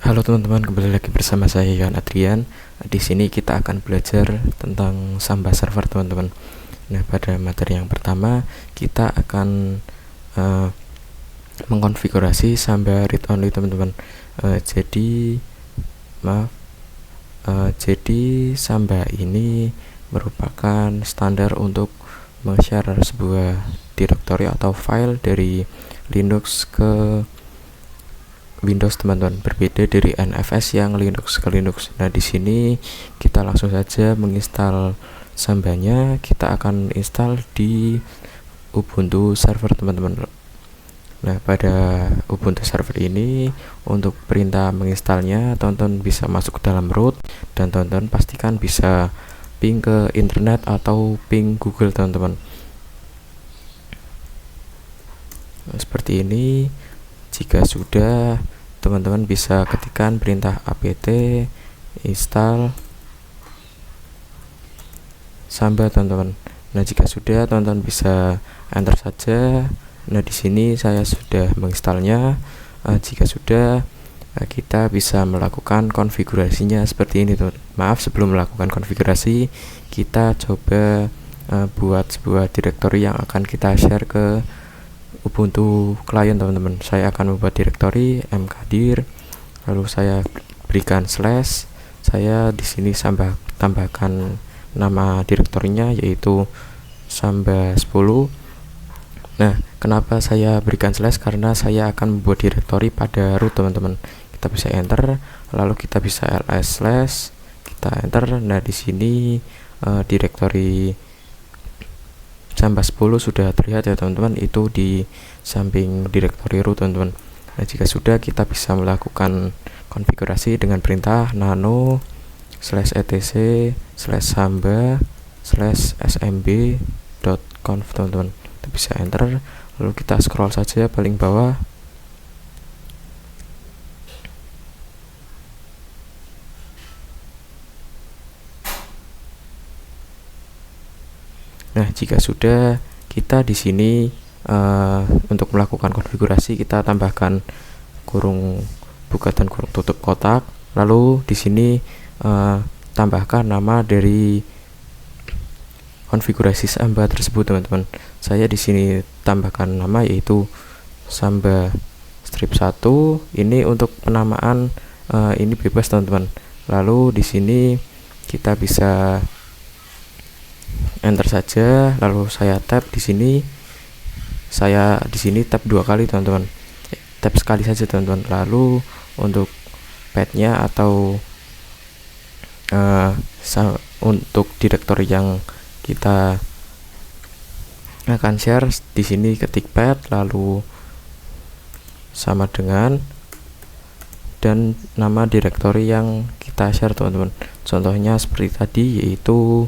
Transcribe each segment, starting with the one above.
Halo teman-teman, kembali lagi bersama saya Yohan Adrian. Di sini kita akan belajar tentang Samba server, teman-teman. Nah, pada materi yang pertama kita akan mengkonfigurasi Samba read only, teman-teman. Jadi Samba ini merupakan standar untuk meng-share sebuah direktori atau file dari Linux ke Windows, teman-teman. Berbeda dari NFS yang Linux ke Linux. Nah, di sini kita langsung saja menginstal Sambanya. Kita akan install di Ubuntu server, teman-teman. Nah, pada Ubuntu server ini untuk perintah menginstalnya, teman-teman bisa masuk ke dalam root dan teman-teman pastikan bisa ping ke internet atau ping Google, teman-teman. Nah, seperti ini. Jika sudah, teman-teman bisa ketikkan perintah apt install Samba, teman-teman. Nah, jika sudah, teman-teman bisa enter saja. Nah, di sini saya sudah menginstalnya. Jika sudah, kita bisa melakukan konfigurasinya seperti ini, teman. Maaf, sebelum melakukan konfigurasi, kita coba buat sebuah direktori yang akan kita share ke Ubuntu klien, teman-teman. Saya akan membuat direktori mkdir, lalu saya berikan slash. Saya di sini tambahkan nama direktorinya yaitu Samba 10. Nah, kenapa saya berikan slash? Karena saya akan membuat direktori pada root, teman-teman. Kita bisa enter, lalu kita bisa ls slash, kita enter. Nah, di sini direktori Samba 10 sudah terlihat ya, teman-teman. Itu di samping direktori root, teman-teman. Nah, jika sudah, kita bisa melakukan konfigurasi dengan perintah nano /etc/samba/smb.conf, teman-teman. Kita bisa enter, lalu kita scroll saja paling bawah. Nah, jika sudah, kita di sini untuk melakukan konfigurasi kita tambahkan kurung buka dan kurung tutup kotak. Lalu di sini tambahkan nama dari konfigurasi Samba tersebut, teman-teman. Saya di sini tambahkan nama yaitu Samba strip 1. Ini untuk penamaan ini bebas, teman-teman. Lalu di sini kita bisa enter saja, lalu saya tab di sini. Saya di sini tab 2 kali, teman-teman. Tab sekali saja, teman-teman. Lalu untuk path-nya atau untuk direktori yang kita akan share, di sini ketik path lalu sama dengan dan nama direktori yang kita share, teman-teman. Contohnya seperti tadi yaitu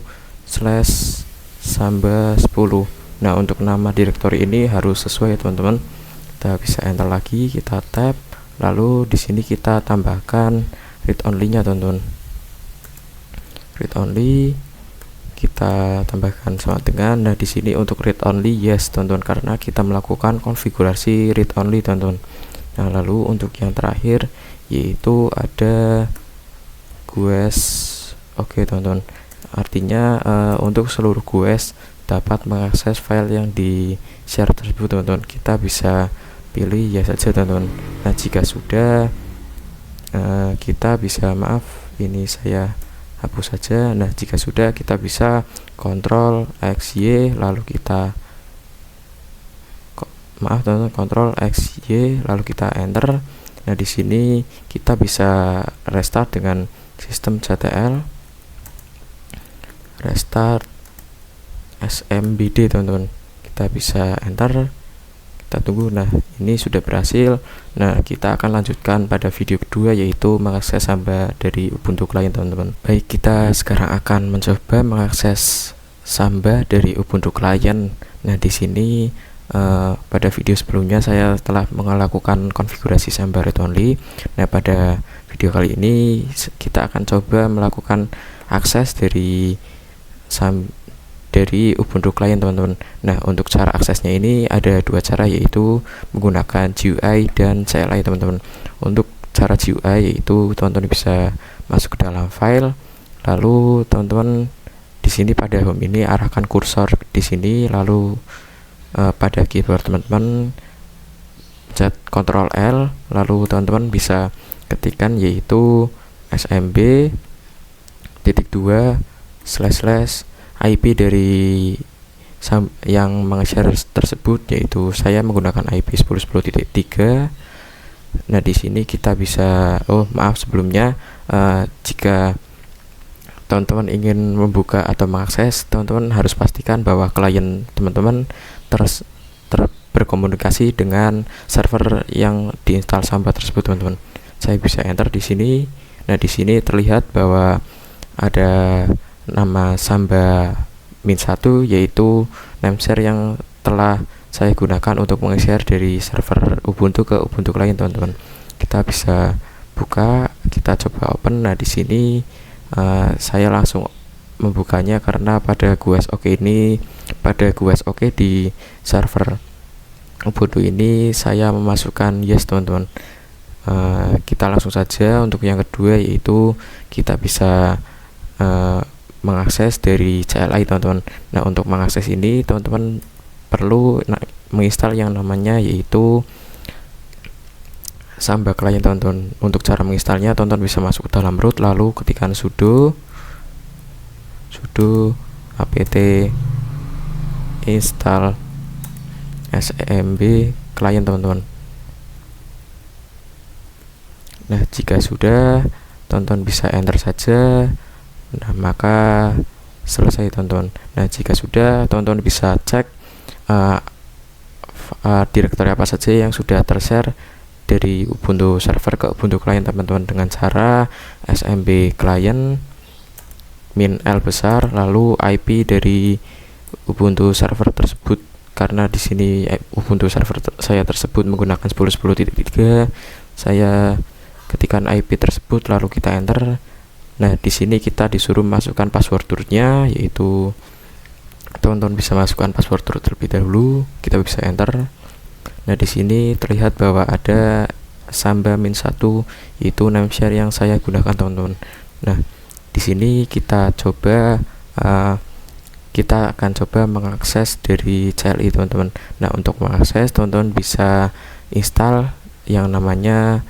/samba 10. Nah, untuk nama direktori ini harus sesuai, teman-teman. Kita bisa enter lagi, kita tab, lalu di sini kita tambahkan read only-nya, teman-teman. Read only kita tambahkan sama dengan. Nah, di sini untuk read only yes, teman-teman, karena kita melakukan konfigurasi read only, teman-teman. Nah, lalu untuk yang terakhir yaitu ada GUES. Oke, teman-teman. Artinya untuk seluruh GUES dapat mengakses file yang di share tersebut, teman-teman. Kita bisa pilih ya saja, teman-teman. Nah, jika sudah, kita bisa, maaf ini saya hapus saja. Nah, jika sudah, kita bisa Ctrl X Y lalu kita teman-teman, Ctrl X Y lalu kita enter. Nah, di sini kita bisa restart dengan sistem CTL restart SMBD, teman-teman. Kita bisa enter, kita tunggu. Nah, ini sudah berhasil. Nah, kita akan lanjutkan pada video kedua yaitu mengakses Samba dari Ubuntu client, teman-teman. Baik, kita sekarang akan mencoba mengakses Samba dari Ubuntu client. Nah, di sini pada video sebelumnya saya telah melakukan konfigurasi Samba read only. Nah, pada video kali ini kita akan coba melakukan akses dari Ubuntu client, teman-teman. Nah, untuk cara aksesnya ini ada dua cara, yaitu menggunakan GUI dan CLI, teman-teman. Untuk cara cara GUI, yaitu teman-teman bisa masuk ke dalam file, lalu teman-teman di sini pada home ini arahkan kursor di sini, lalu pada keyboard teman-teman pencet Ctrl L, lalu teman-teman bisa ketikkan yaitu smb.2// IP dari yang meng-share tersebut, yaitu saya menggunakan IP 10.10.3. Nah, di sini kita bisa sebelumnya jika teman-teman ingin membuka atau mengakses, teman-teman harus pastikan bahwa klien teman-teman berkomunikasi dengan server yang diinstal Samba tersebut, teman-teman. Saya bisa enter di sini. Nah, di sini terlihat bahwa ada nama Samba min1, yaitu nameshare yang telah saya gunakan untuk meng-share dari server Ubuntu ke Ubuntu klien, teman-teman. Kita bisa buka, kita coba open. Nah, di sini saya langsung membukanya karena pada GUS OK di server Ubuntu ini saya memasukkan yes, teman-teman. Kita langsung saja untuk yang kedua, yaitu kita bisa mengakses dari CLI, teman-teman. Nah, untuk mengakses ini teman-teman perlu menginstal yang namanya yaitu Samba Client, teman-teman. Untuk cara menginstalnya, teman-teman bisa masuk ke dalam root, lalu ketikkan sudo apt install smb client, teman-teman. Nah, jika sudah, teman-teman bisa enter saja. Nah, maka selesai, teman-teman. Nah, jika sudah, teman-teman bisa cek direktori apa saja yang sudah tershare dari Ubuntu server ke Ubuntu client, teman-teman, dengan cara smb client min L besar, lalu IP dari Ubuntu server tersebut. Karena di sini Ubuntu server saya tersebut menggunakan 10.10.3, saya ketikkan IP tersebut, lalu kita enter. Nah, di sini kita disuruh masukkan password rootnya, yaitu teman-teman bisa masukkan password root terlebih dahulu. Kita bisa enter. Nah, di sini terlihat bahwa ada Samba min1, yaitu nameshare yang saya gunakan, teman-teman. Nah, di sini kita akan coba mengakses dari CLI, teman-teman. Nah, untuk mengakses, teman-teman bisa install yang namanya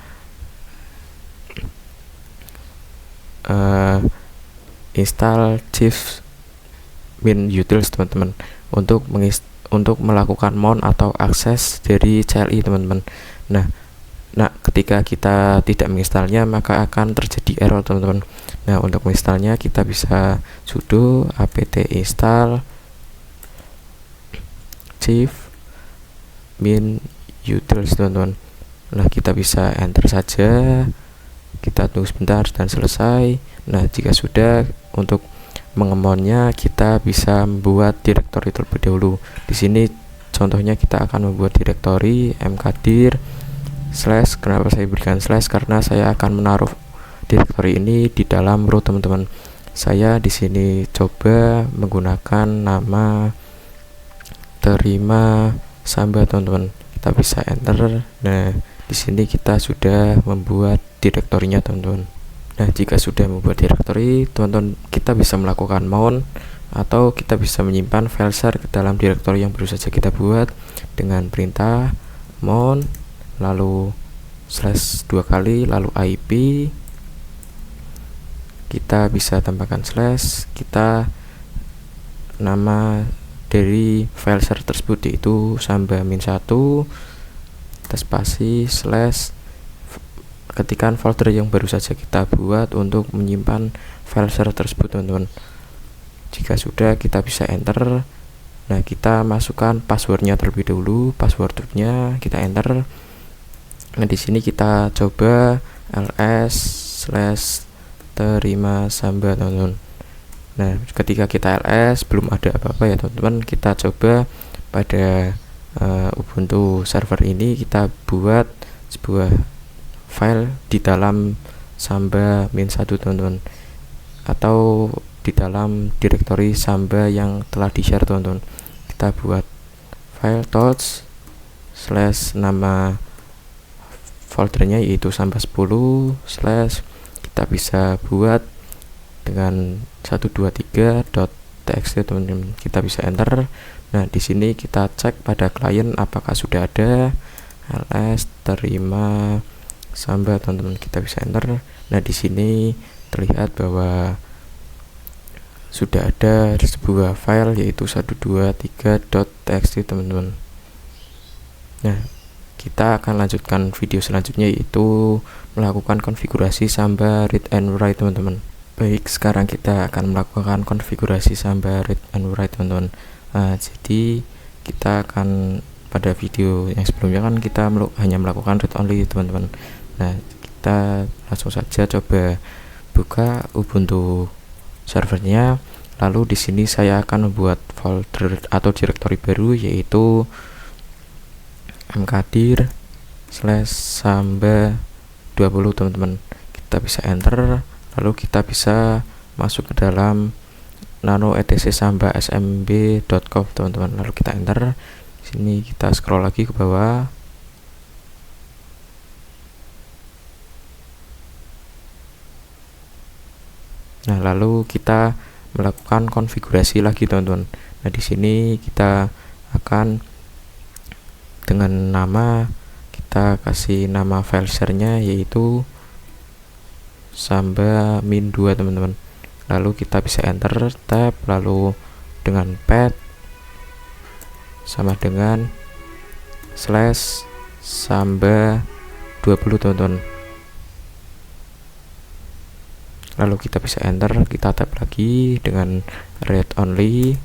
install chief min utils, teman-teman, untuk melakukan mount atau akses dari CLI, teman-teman. Nah, ketika kita tidak menginstalnya, maka akan terjadi error, teman-teman. Nah, untuk menginstalnya kita bisa sudo apt install chief min utils, teman-teman. Nah, kita bisa enter saja, kita tunggu sebentar dan selesai. Nah, jika sudah, untuk mengemonnya kita bisa membuat direktori terlebih dahulu. Di sini contohnya kita akan membuat direktori mkdir / kenapa saya berikan / karena saya akan menaruh direktori ini di dalam root, teman-teman. Saya di sini coba menggunakan nama terima Samba, teman-teman. Kita bisa enter. Nah, di sini kita sudah membuat direktorinya, teman-teman. Nah, jika sudah membuat direktori, teman-teman, kita bisa melakukan mount atau kita bisa menyimpan file share ke dalam direktori yang baru saja kita buat dengan perintah mount lalu / 2 kali lalu IP. Kita bisa tambahkan / kita nama dari file share tersebut yaitu Samba min1, spasi / ketikan folder yang baru saja kita buat untuk menyimpan file share tersebut, teman-teman. Jika sudah, kita bisa enter. Nah, kita masukkan passwordnya terlebih dahulu, passwordnya kita enter. Nah, di sini kita coba ls / terima Samba, teman-teman. Nah, ketika kita ls belum ada apa-apa ya, teman-teman. Kita coba pada Ubuntu server ini kita buat sebuah file di dalam Samba min1, teman-teman, atau di dalam direktori Samba yang telah di-share, teman-teman. Kita buat file / nama foldernya yaitu samba 10 slash, kita bisa buat dengan 123.txt teman-teman. Kita bisa enter. Nah, di sini kita cek pada klien apakah sudah ada ls terima samba teman-teman. Kita bisa enter. Nah, di sini terlihat bahwa sudah ada sebuah file yaitu 123.txt teman-teman. Nah, kita akan lanjutkan video selanjutnya yaitu melakukan konfigurasi Samba read and write teman-teman. Baik, sekarang kita akan melakukan konfigurasi Samba read and write teman-teman. Jadi kita akan pada video yang sebelumnya kan kita hanya melakukan read only teman-teman. Nah, kita langsung saja coba buka Ubuntu servernya. Lalu di sini saya akan membuat folder atau directory baru yaitu mkdir/samba 20 teman-teman. Kita bisa enter, lalu kita bisa masuk ke dalam nano etc samba smb.conf teman-teman. Lalu kita enter. Di sini kita scroll lagi ke bawah. Nah, lalu kita melakukan konfigurasi lagi teman-teman. Nah, di sini kita akan dengan nama, kita kasih nama file share-nya yaitu samba min2 teman-teman. Lalu kita bisa enter tab, lalu dengan path sama dengan slash samba 20 teman-teman. Lalu kita bisa enter, kita tab lagi dengan read only.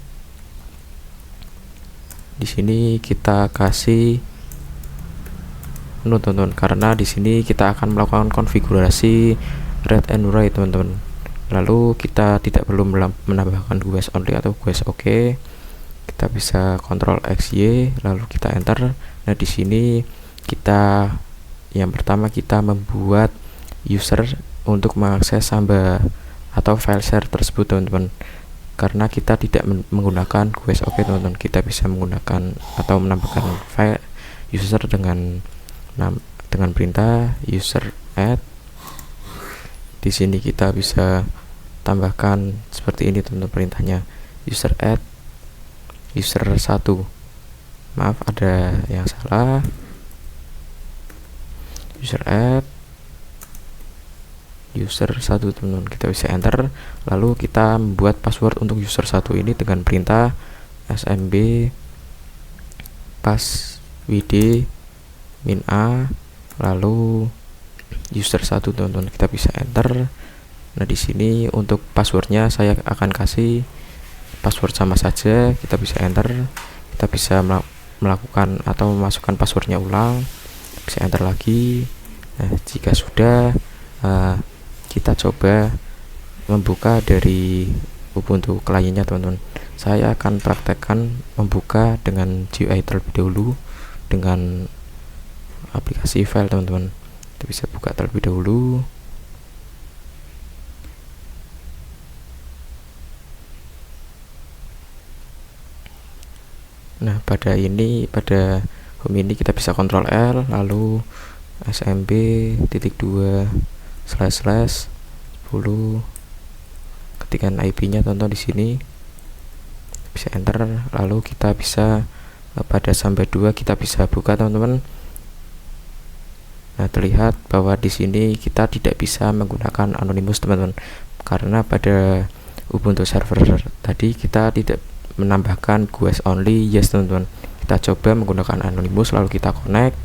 Di sini kita kasih teman-teman, karena di sini kita akan melakukan konfigurasi read and write teman-teman. Lalu kita tidak perlu menambahkan guess only atau guess OK. Kita bisa Ctrl XY lalu kita enter. Nah, di sini kita yang pertama kita membuat user untuk mengakses Samba atau file share tersebut teman-teman. Karena kita tidak menggunakan guess OK teman-teman, kita bisa menggunakan atau menambahkan file user dengan perintah user add. Di sini kita bisa tambahkan seperti ini teman-teman perintahnya, user add user 1. Maaf, ada yang salah. User add user 1 teman-teman. Kita bisa enter, lalu kita membuat password untuk user 1 ini dengan perintah smb passwd min a lalu user 1 teman-teman. Kita bisa enter. Nah, di sini untuk passwordnya saya akan kasih password sama saja. Kita bisa enter. Kita bisa melakukan atau memasukkan passwordnya ulang. Bisa enter lagi. Nah, jika sudah, kita coba membuka dari Ubuntu kliennya teman-teman. Saya akan praktekkan membuka dengan GUI terlebih dahulu dengan aplikasi file teman-teman. Kita bisa buka terlebih dahulu. Nah, pada home ini kita bisa Ctrl L lalu smb.2//10, ketikan IP-nya tonton di sini, bisa enter. Lalu kita bisa pada Samba 2 kita bisa buka teman-teman. Nah, terlihat bahwa di sini kita tidak bisa menggunakan anonymous teman-teman, karena pada Ubuntu server tadi kita tidak menambahkan guess only yes teman-teman. Kita coba menggunakan anonymous lalu kita connect.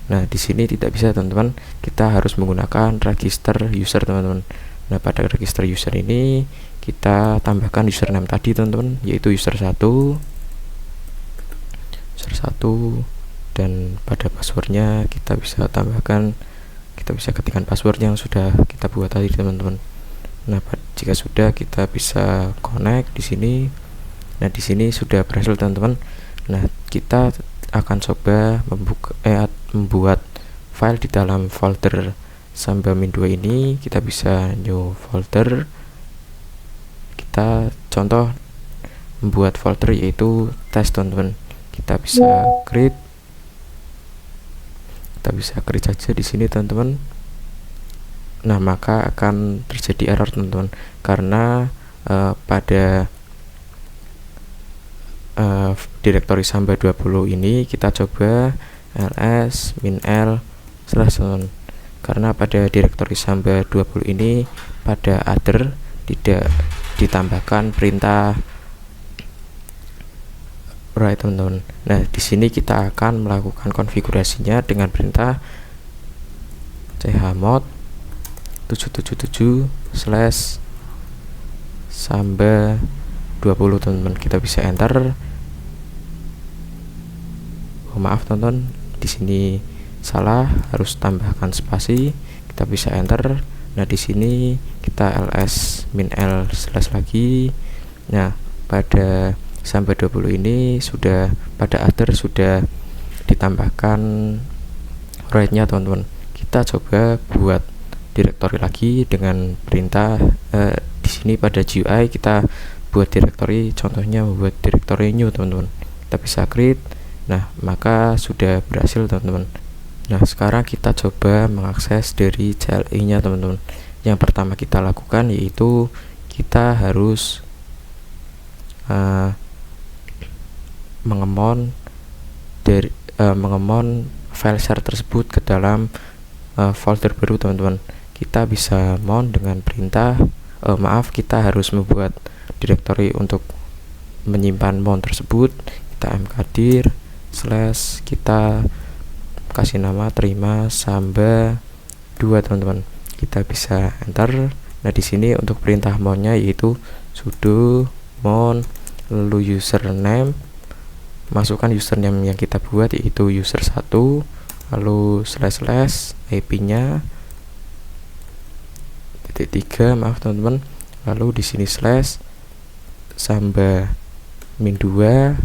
Nah, di sini tidak bisa teman-teman, kita harus menggunakan register user teman-teman. Nah, pada register user ini kita tambahkan username tadi teman-teman, yaitu user 1 dan pada passwordnya kita bisa tambahkan, kita bisa ketikkan password yang sudah kita buat tadi teman-teman. Nah, jika sudah kita bisa connect di sini. Nah, di sini sudah berhasil teman-teman. Nah, kita akan coba membuat file di dalam folder Samba min2 ini. Kita bisa new folder. Kita contoh membuat folder yaitu test teman-teman. Kita bisa create Kita bisa create saja di sini teman-teman. Nah, maka akan terjadi error teman-teman, karena pada direktori Samba 20 ini kita coba ls -l /, karena pada direktori Samba 20 ini pada other tidak ditambahkan perintah write teman-teman. Nah, di sini kita akan melakukan konfigurasinya dengan perintah chmod 777 / Samba 20 teman-teman. Kita bisa enter. Oh, maaf teman-teman, di sini salah, harus tambahkan spasi. Kita bisa enter. Nah, di sini kita ls -l / lagi. Nah, pada Samba 20 ini sudah pada other sudah ditambahkan write-nya teman-teman. Kita coba buat direktori lagi dengan perintah di sini pada GUI kita buat direktori, contohnya membuat direktori new teman-teman. Kita bisa create. Nah, maka sudah berhasil teman-teman. Nah, sekarang kita coba mengakses dari CLI nya teman-teman. Yang pertama kita lakukan yaitu kita harus mengemon file share tersebut ke dalam folder baru teman-teman. Kita bisa mount dengan perintah kita harus membuat direktori untuk menyimpan mount tersebut. Kita mkdir / kita kasih nama terima Samba 2 teman-teman. Kita bisa enter. Nah, di sini untuk perintah mountnya yaitu sudo mount lalu username, masukkan username yang kita buat yaitu user1, lalu / IP-nya .3, maaf teman-teman. Lalu di sini /Samba -2,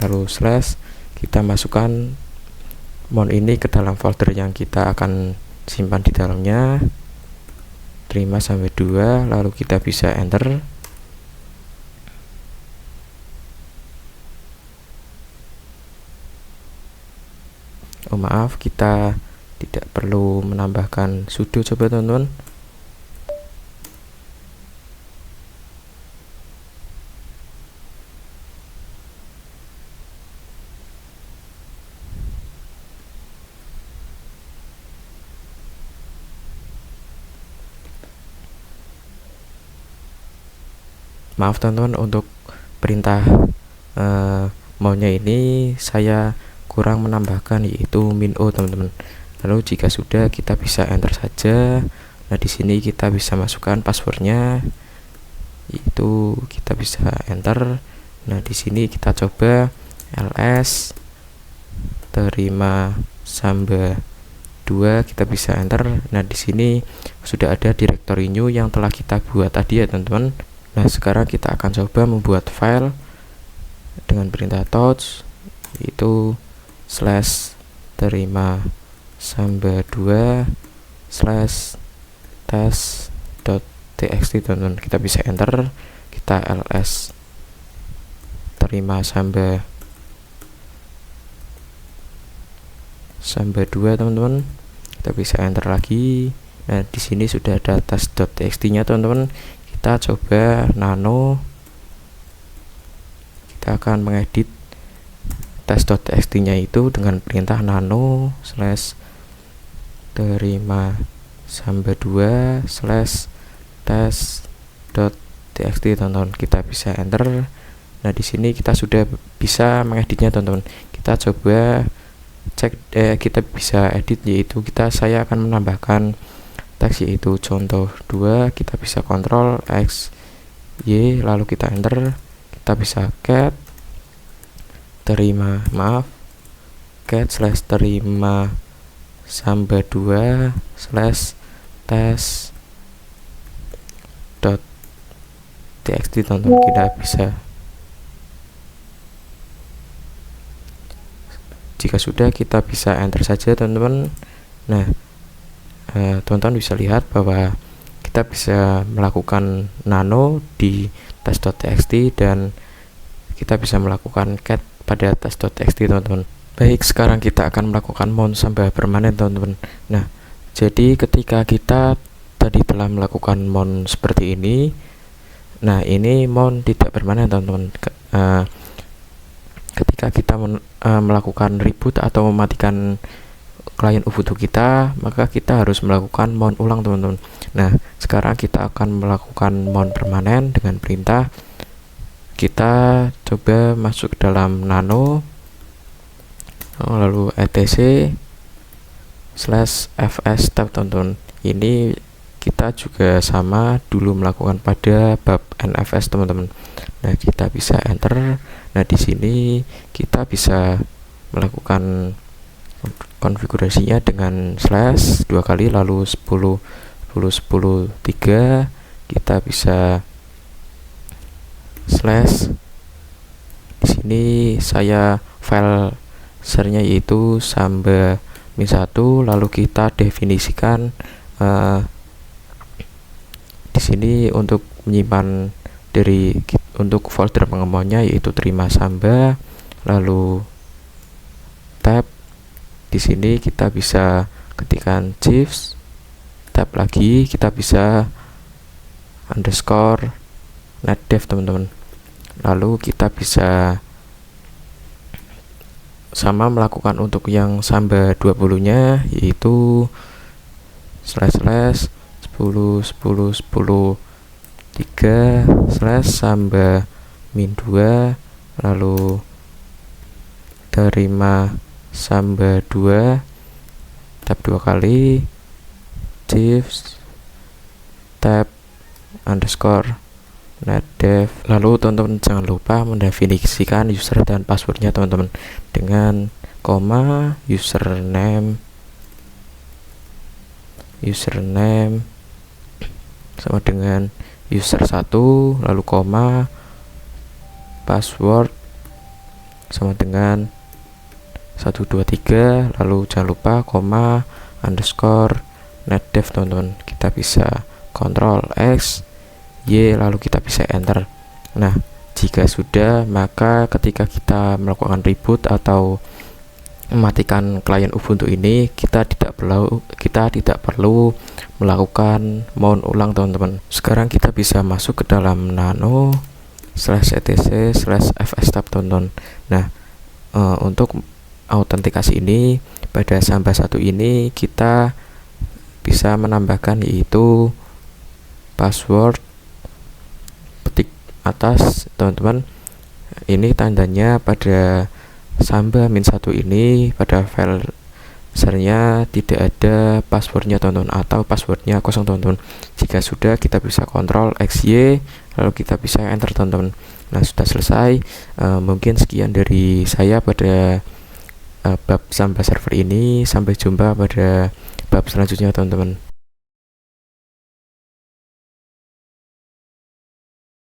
lalu / kita masukkan mount ini ke dalam folder yang kita akan simpan di dalamnya, terima Samba 2, lalu kita bisa enter. Oh, maaf, kita tidak perlu menambahkan sudo, coba teman-teman. Maaf teman-teman, untuk perintah maunya ini saya kurang menambahkan yaitu -o teman-teman. Lalu jika sudah, kita bisa enter saja. Nah, di sini kita bisa masukkan passwordnya, yaitu kita bisa enter. Nah, di sini kita coba ls terima Samba 2, kita bisa enter. Nah, di sini sudah ada direktori new yang telah kita buat tadi ya teman-teman. Nah, sekarang kita akan coba membuat file dengan perintah touch, yaitu /terima Samba 2 / test.txt teman-teman. Kita bisa enter. Kita ls terima Samba 2 teman-teman. Kita bisa enter lagi. Nah, di sini sudah ada test.txt nya teman-teman. Kita coba nano. Kita akan mengedit test.txt nya itu dengan perintah nano / terima Samba 2 / test.txt teman-teman. Kita bisa enter. Nah, di sini kita sudah bisa mengeditnya teman-teman. Kita coba cek, kita bisa edit, yaitu saya akan menambahkan teks yaitu contoh 2. Kita bisa kontrol X Y, lalu kita enter. Kita bisa cat cat / terima Samba 2 / test.txt teman-teman. Kita bisa, jika sudah, kita bisa enter saja teman-teman. Nah, teman-teman bisa lihat bahwa kita bisa melakukan nano di test.txt dan kita bisa melakukan cat pada test.txt teman-teman. Baik, sekarang kita akan melakukan mount Samba permanen teman-teman. Nah, jadi ketika kita tadi telah melakukan mount seperti ini, nah ini mount tidak permanen teman-teman. Ketika kita melakukan reboot atau mematikan klien Ubuntu kita, maka kita harus melakukan mount ulang teman-teman. Nah, sekarang kita akan melakukan mount permanen dengan perintah. Kita coba masuk ke dalam nano, lalu etc/fs tab teman-teman. Ini kita juga sama dulu melakukan pada bab nfs teman-teman. Nah, kita bisa enter. Nah, di sini kita bisa melakukan konfigurasinya dengan slash 2 kali, lalu 10 10 10 3. Kita bisa slash. Di sini saya file sernya yaitu samba -1, lalu kita definisikan di sini untuk menyimpan untuk folder pengembangannya yaitu terima samba, lalu tab. Di sini kita bisa ketikkan shift tab lagi, kita bisa underscore netdev teman-teman. Lalu kita bisa sama melakukan untuk yang samba 20 nya yaitu // 10 10 10 3 / samba -2, lalu terima samba 2 tab 2 kali, shift tab underscore netdev. Lalu teman-teman jangan lupa mendefinisikan user dan passwordnya teman-teman dengan koma username sama dengan user 1, lalu koma password sama dengan 1 2 3, lalu jangan lupa koma underscore netdev teman-teman. Kita bisa Ctrl X Y, lalu kita bisa enter. Nah, jika sudah, maka ketika kita melakukan reboot atau mematikan klien Ubuntu ini, kita tidak perlu melakukan mount ulang teman-teman. Sekarang kita bisa masuk ke dalam nano /etc/fs tab teman-teman. Nah, untuk autentikasi ini pada samba 1 ini kita bisa menambahkan yaitu password petik atas teman-teman. Ini tandanya pada samba -1 ini pada file sernya tidak ada passwordnya teman-teman, atau passwordnya kosong teman-teman. Jika sudah, kita bisa Ctrl X Y, lalu kita bisa enter teman-teman. Nah, sudah selesai. Mungkin sekian dari saya pada bab samba server ini. Sampai jumpa pada bab selanjutnya teman-teman.